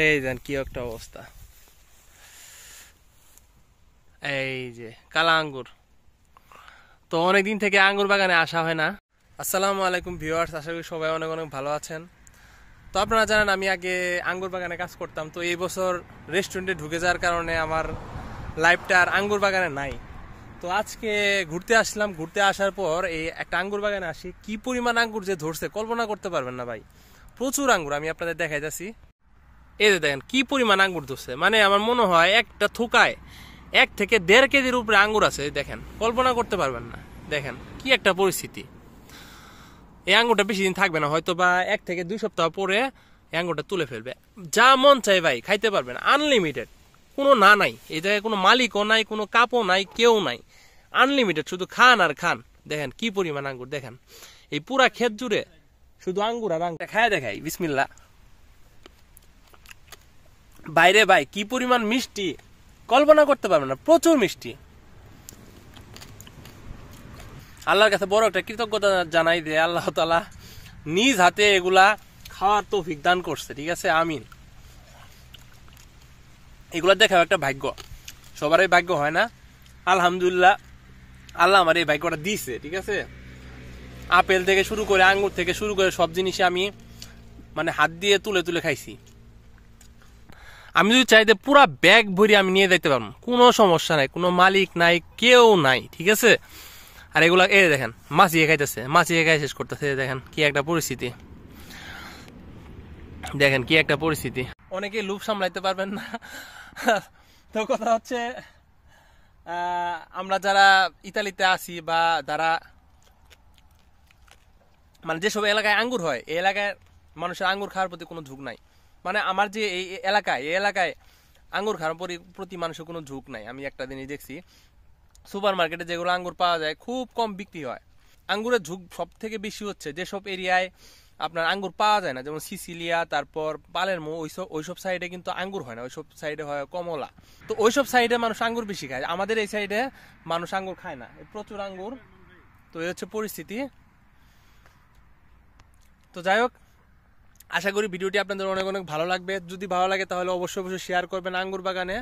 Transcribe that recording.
এই দেন কি একটা অবস্থা, এই যে কালা আঙ্গুর। তো অনেকদিন থেকে আঙ্গুর বাগানে আসা হয় না। আসসালামু আলাইকুম ভিউয়ার্স, আশা করি সবাই অনেক অনেক ভালো আছেন। তো আপনারা জানেন আমি আগে আঙ্গুর বাগানে কাজ করতাম, তো এই বছর রেস্টুরেন্টে ঢুকে যাওয়ার কারণে আমার লাইফটা আর আঙ্গুর বাগানে নাই। তো আজকে ঘুরতে আসলাম, ঘুরতে আসার পর এই একটা আঙ্গুর বাগানে আসি, কি পরিমাণ আঙ্গুর যে ধরছে কল্পনা করতে পারবেন না ভাই। প্রচুর আঙ্গুর, আমি আপনাদের দেখাইতেছি। এই যে দেখেন কি পরিমাণ আঙ্গুর ধরছে, মানে আমার মনে হয় একটা থোকায় 1 থেকে 1.5 কেজির উপরে আঙ্গুর আছে। দেখেন, কল্পনা করতে পারবেন না। দেখেন কি একটা পরিস্থিতি। এই আঙ্গুরটা বেশি দিন থাকবে না, হয়তো বা 1 থেকে 2 সপ্তাহ পরে এই আঙ্গুরটা তুলে ফেলবে। যা মন চাই ভাই খাইতে পারবেন, আনলিমিটেড, কোনো না নাই। এই জায়গায় কোনো মালিকও নাই, কোনো কাপও নাই, কেউ নাই, আনলিমিটেড, শুধু খান আর খান। দেখেন কি পরিমাণ আঙ্গুর, দেখেন এই পুরা ক্ষেত জুড়ে শুধু আঙ্গুর আর আঙ্গুর। খায় দেখাই, বিসমিল্লা। বাইরে ভাই কি পরিমাণ মিষ্টি, কল্পনা করতে পারবেন না, প্রচুর মিষ্টি। আল্লাহর কাছে বড় একটা কৃতজ্ঞতা জানাই যে আল্লাহ তাআলা নিজ হাতে এগুলা খাওয়ার তৌফিক দান করছে, ঠিক আছে, আমিন। এগুলা দেখাও একটা ভাগ্য, সবারই ভাগ্য হয় না। আলহামদুলিল্লাহ, আল্লাহ আমার এই ভাগ্যটা দিছে, ঠিক আছে। আপেল থেকে শুরু করে, আঙ্গুর থেকে শুরু করে সব জিনিসই আমি মানে হাত দিয়ে তুলে তুলে খাইছি। আমি যদি চাইতে পুরা ব্যাগ ভরি আমি নিয়ে যাইতে পারবো, কোনো সমস্যা নাই, কোনো মালিক নাই, কেউ নাই, ঠিক আছে। আর এগুলা এই দেখেন মাছিয়ে খাইতেছে, মাছিয়ে খাই শেষ করতেছে। দেখেন কি একটা পরিস্থিতি, দেখেন কি একটা পরিস্থিতি। অনেকে লোভ সামলাইতে পারবেন না। তো কথা হচ্ছে, আমরা যারা ইতালিতে আছি বা যারা মানে যেসব এলাকায় আঙ্গুর হয়, এই এলাকায় মানুষের আঙ্গুর খাওয়ার প্রতি কোনো ঝোঁক নাই। মানে আমার যে এই এলাকায় আঙ্গুর খাওয়ার প্রতি মানুষের কোনো ঝোঁক নাই। আমি একটা জিনিস দেখছি, সুপার মার্কেটে যেগুলো আঙ্গুর পাওয়া যায় খুব কম বিক্রি হয়। আঙ্গুরের ঝোঁক সব থেকে বেশি হচ্ছে যেসব এরিয়ায় আপনার আঙ্গুর পাওয়া যায় না, যেমন সিসিলিয়া, তারপর পালেরমো, ওইসব সাইডে কিন্তু আঙ্গুর হয় না, ওইসব সাইডে হয় কমলা। তো ওইসব সাইডে মানুষ আঙ্গুর বেশি খায়, আমাদের এই সাইডে মানুষ আঙ্গুর খায় না, প্রচুর আঙ্গুর। তো এই হচ্ছে পরিস্থিতি। তো যাই হোক, আশা করি ভিডিওটি আপনাদের অনেক অনেক ভালো লাগবে। যদি ভালো লাগে তাহলে অবশ্যই শেয়ার করবেন আঙ্গুর বাগানে।